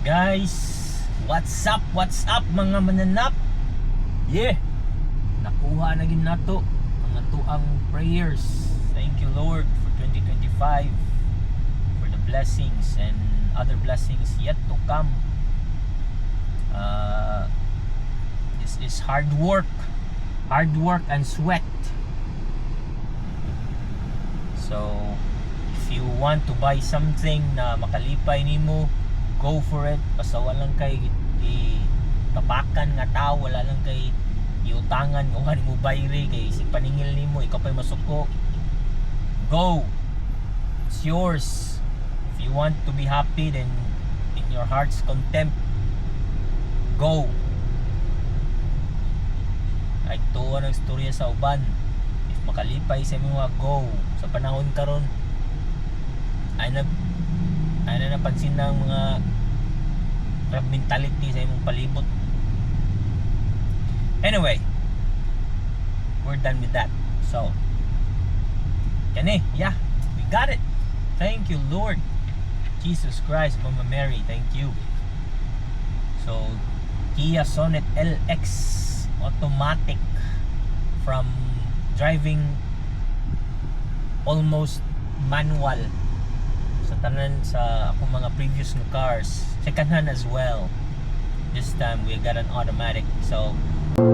Guys, what's up mga mananap? Yeah, nakuha na gid nato ang atuang prayers. Thank you Lord for 2025, for the blessings and other blessings yet to come. This is hard work and sweat. So if you want to buy something na makalipay nimo, go for it. Basta walang kay tapakan nga tao, wala lang kay iutangan kung ano mo bayre kay si paningil nimo ikaw pa'y masuko. Go, it's yours. If you want to be happy, then in your heart's content, go. Kahit tuwa ng istorya sa uban, if makalipay sa mga go. Sa panahon karon ay napansin ng mga crab mentality sa imong palibot. Anyway, we're done with that. So yeah, we got it. Thank you Lord Jesus Christ. Mama Mary, thank you. So Kia Sonet LX automatic, from driving almost manual sa tanan sa akong mga previous na cars, second hand as well. This time we got an automatic. So and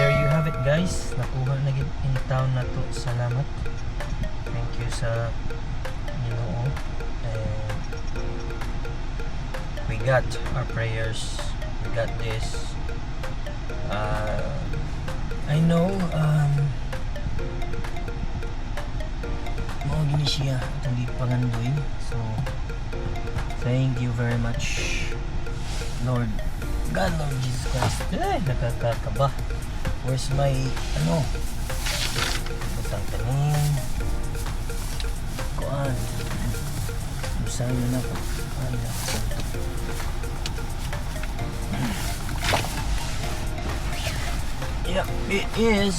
there you have it guys, nakuha na gid in town na to. Salamat, thank you sa Ginoo. And we got our prayers, we got this. I know mao gini siya itong pangandoy. So thank you very much Lord God, Lord Jesus Christ. Nakakakaba. Where's my butang tanin kuan usahay na ako. Ay nako, yep, it is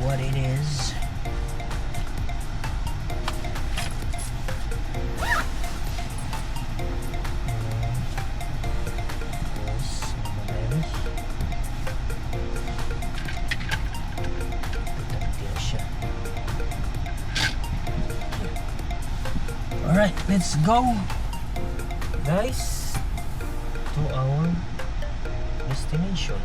what it is. Alright, let's go guys to our destination.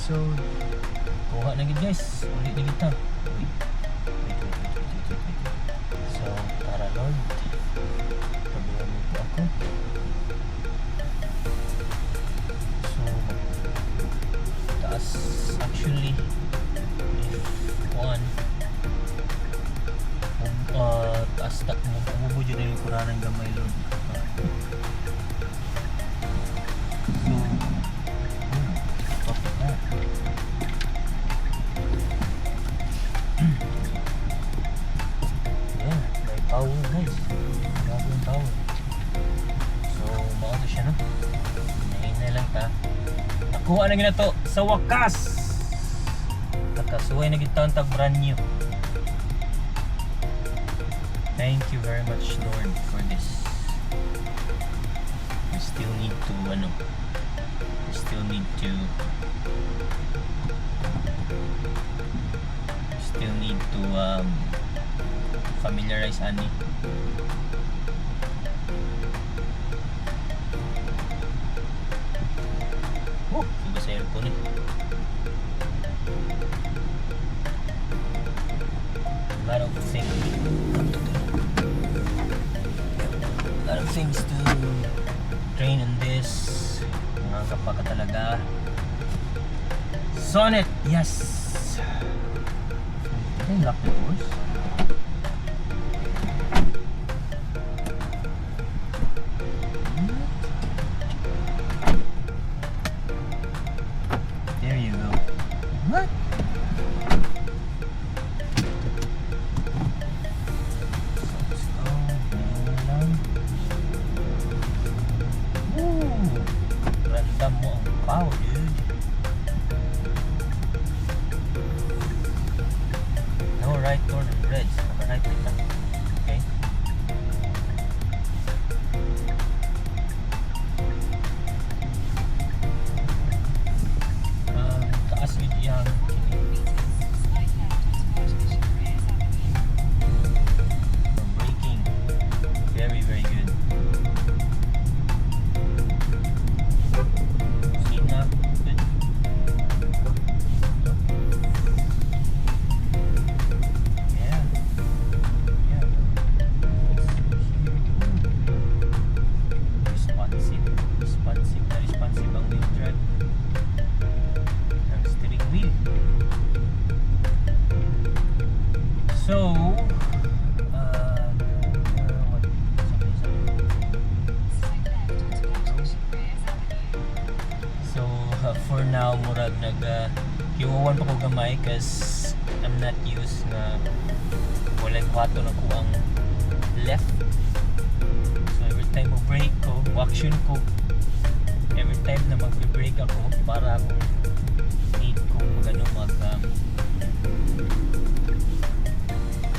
So kuha na gid guys, ulit na kita. So tara Lord, tabihan mo po ako. So taas actually, if one taas tak mo bubudyo na yung kuranan gamay Lord. Kuha na gina to sa wakas. Nakasuway na gitawang tag brand new. Thank you very much Lord for this. We still need to familiarize ani. Iba sa aircon eh. A lot of things to train on this. Mga kapaka talaga. Sonet, yes. Ito yung lock the doors. for now murag hiwawan pa ko gamay cause I'm not used na walay kwato na ko ang left. So every time mo break ko, action ko, every time na mag-break ako para akong need kong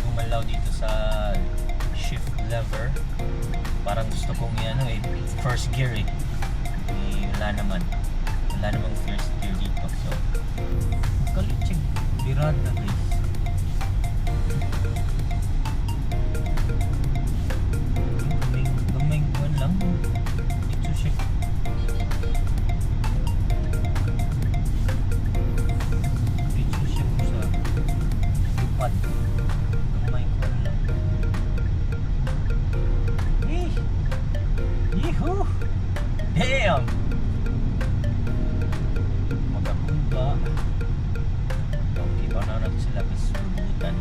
gumalaw dito sa shift lever. Parang gusto kong first gear wala namang first gear dito. So kalitsig birada guys. Gamay kuwan lang dito siya. Dito siya sa lupad. Gamay kuwan lang. Yehoo! Damn! Magkakumba. Okay, pa na natin sila kasurbutan.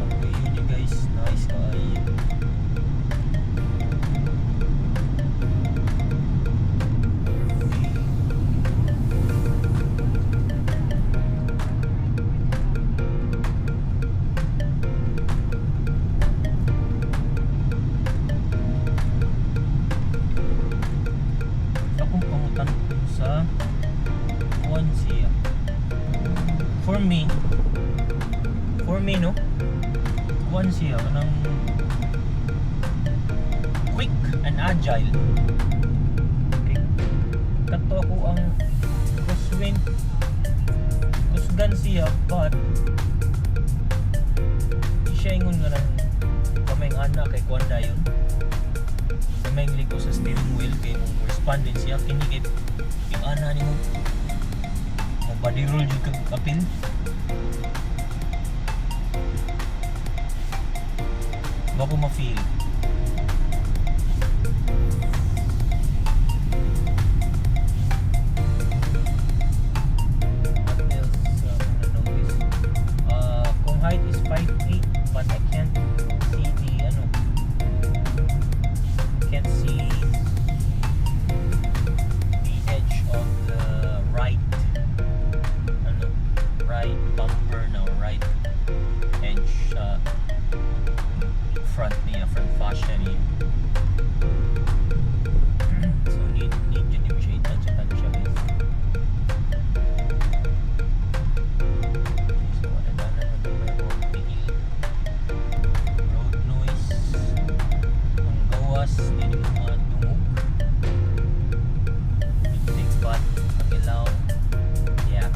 Okay, yun guys. Nice kayo. Sa Swansea. For me no, Swansea kanang quick and agile. Okay. Kato ako ang crosswind kusgan siya, but siya ingon nga ng kamay anak kay kuanda yun. Kamay ligo sa steering wheel kay mong respondent siya kini kay yung ana ni mo body roll yung kapil. Bago ma-feel what else notice kung height is 5'8", but I can't see can't see of the right bumper na right edge front fascia niya. So need yun yung siya itansyatan siya guys. So wala na may road noise ang gawas din yung mga dungog. But ang ilaw, yeah.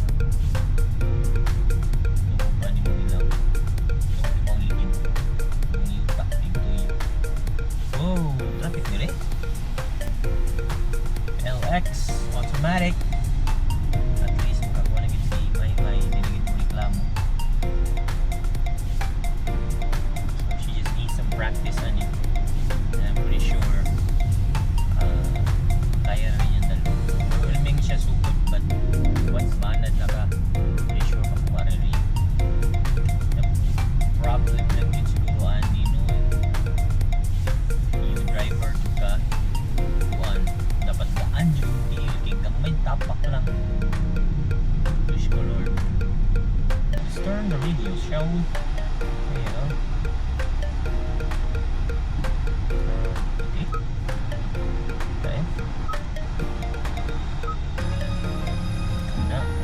Tungkol pa ni mo ilaw. Tungkol mo ligid. Ang yutak dito yun. Oh, traffic nila eh. LX, automatic. At least makakuha na gid si may niligid mo reklamo. So she just needs some practice on it. And I'm pretty sure kaya na rin yung dalawa. Overwhelming siya sugod, but once manad na ka, pretty sure makuha rin rin. The problem lang yun siguro Andy, no? Yung driver ka kuhan, dapat daan yung king may tapak lang. Wish ko Lord. Let's turn the radio, shall we? Ayan.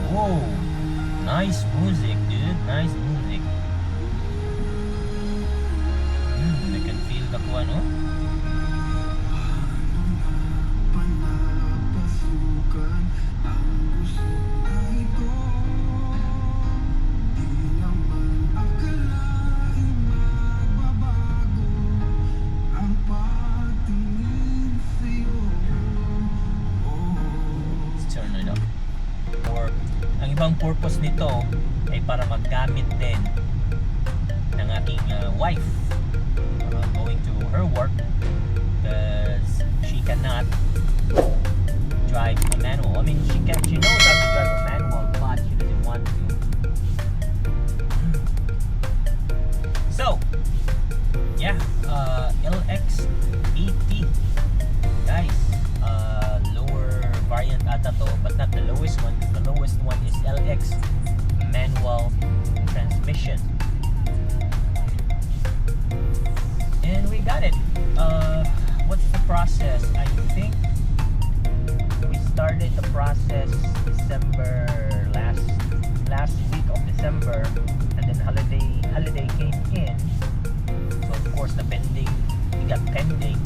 Whoa, nice music, dude. Nice music. I can feel the kuwan, no? Let's turn it up. Ang ibang purpose nito ay para maggamit din ng aking wife going to her work because she cannot drive a manual. I mean, she knows how to drive a manual, but she doesn't want to. So, yeah, LX80 guys, process December, last week of December, and then holiday came in. So of course the pending, we got pending.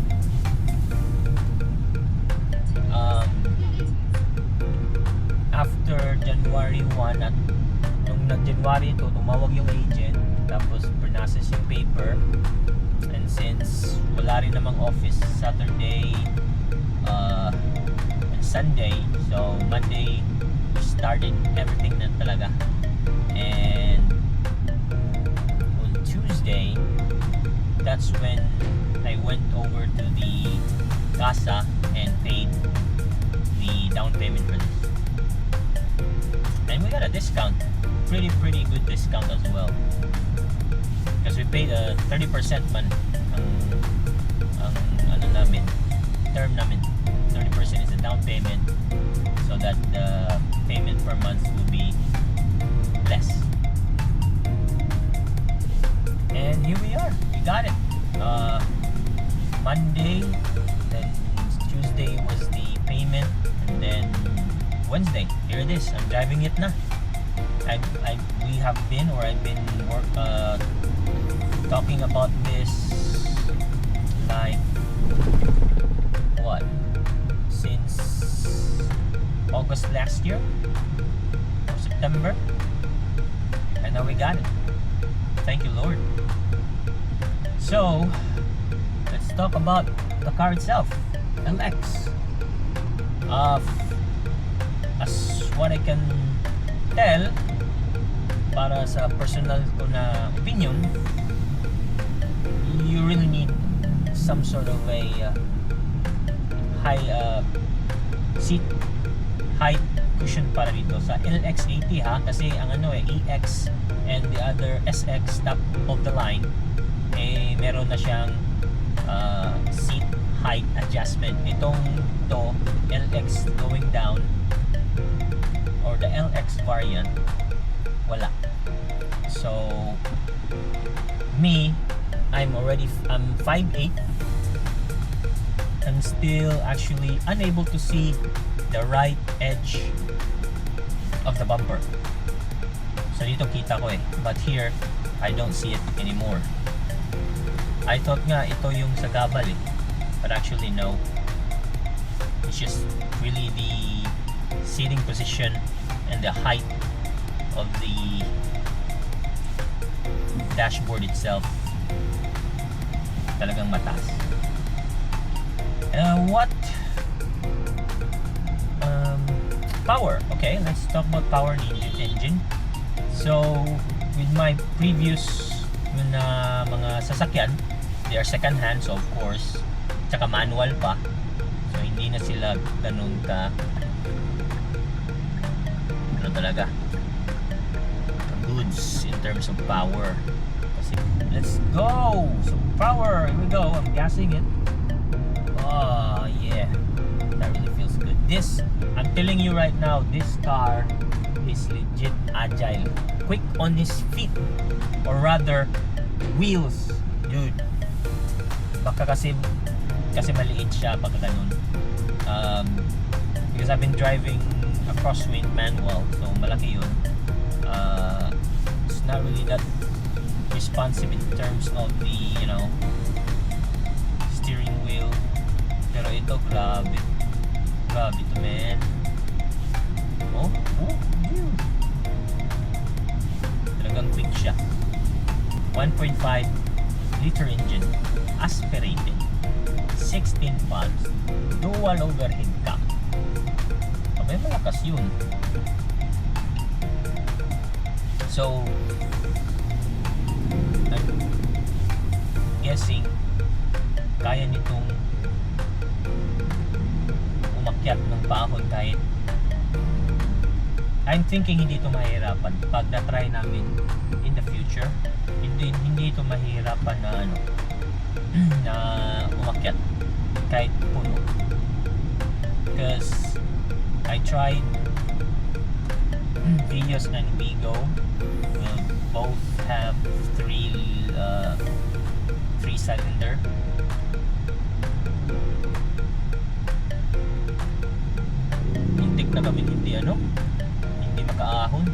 After January 1, at nung nag-January 2, tumawag yung agent, tapos process yung paper, and since wala rin namang office Saturday and Sunday, so Monday we started everything na talaga. And on Tuesday, that's when I went over to the casa and paid the down payment for this. And we got a discount, pretty good discount as well, because we paid a 30% man ang ano namin, term namin. 30% is the down payment, so that the payment per month will be less. And here we are, we got it. Monday, then Tuesday was the payment, and then Wednesday, here it is. I'm driving it na. I've been talking about this like what, since August last year or September, and now we got it. Thank you, Lord. So let's talk about the car itself, LX. As what I can tell, para sa personal ko na opinion, you really need some sort of a high seat height cushion para dito sa LX80 ha, kasi ang ano EX and the other SX top of the line meron na siyang seat height adjustment. Itong to LX going down, or the LX variant, wala. So me, I'm 5'8". I'm still actually unable to see the right edge of the bumper. So dito kita ko but here I don't see it anymore. I thought nga ito yung sa gabal but actually no, it's just really the seating position and the height of the dashboard itself talagang mataas. What power? Okay, let's talk about power in the engine. So with my previous mga sasakyan, they are second hand, so of course, tsaka manual pa, so hindi na sila ganun ka ano talaga goods in terms of power. Kasi, let's go! So power, here we go. I'm gassing it. Oh yeah, that really feels good. This, I'm telling you right now, this car is legit agile, quick on his feet, or rather wheels, dude. Baka kasi maliit siya pagka ganun, because I've been driving a crosswind manual, so malaki yun. It's not really that responsive in terms of the steering wheel, pero ito grabe to man. Dude, talagang quick siya. 1.5 liter engine, aspirated, 16 valves, dual overhead cam. Abay, malakas yun. So I'm guessing kaya nitong umakyat ng paahon kahit, I'm thinking hindi ito mahirapan pag na-try namin in the future. Hindi ito mahirapan na na umakyat kahit puno, because I tried Vios and Vigo, both have three cylinder. Muntik na hindi makaahon.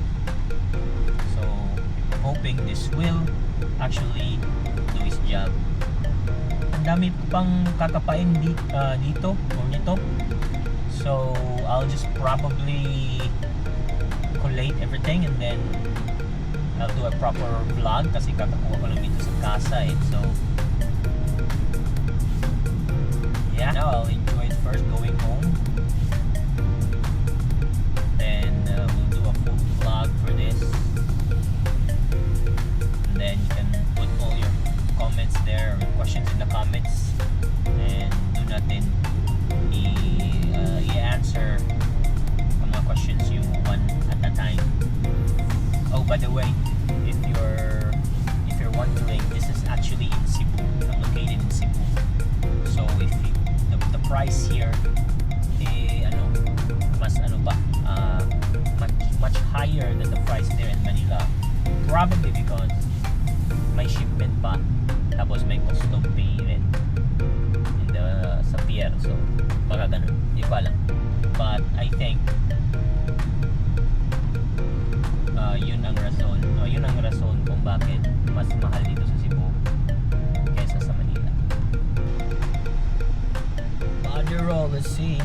So hoping this will actually do its job. Ang dami pang kakapain dito or nito. So I'll just probably collate everything and then I'll do a proper vlog kasi kakakuha ko lang dito sa casa so yeah, now I'll enjoy it first going home, then we'll do a full vlog for this, and then you can put all your comments there or questions in the comments and do natin i-answer ang mga questions you one at a time. Oh, by the way, if you're wondering, this is actually in Cebu. I'm located in Cebu. So if the price here much higher than the price there in Manila, probably because may shipment pa tapos may custom pay rin sa pier, so baka ganun, di ko alam, but I think yun ang rason kung bakit mas mahal dito sa Cebu kaysa sa Manila. Other roll, let's see.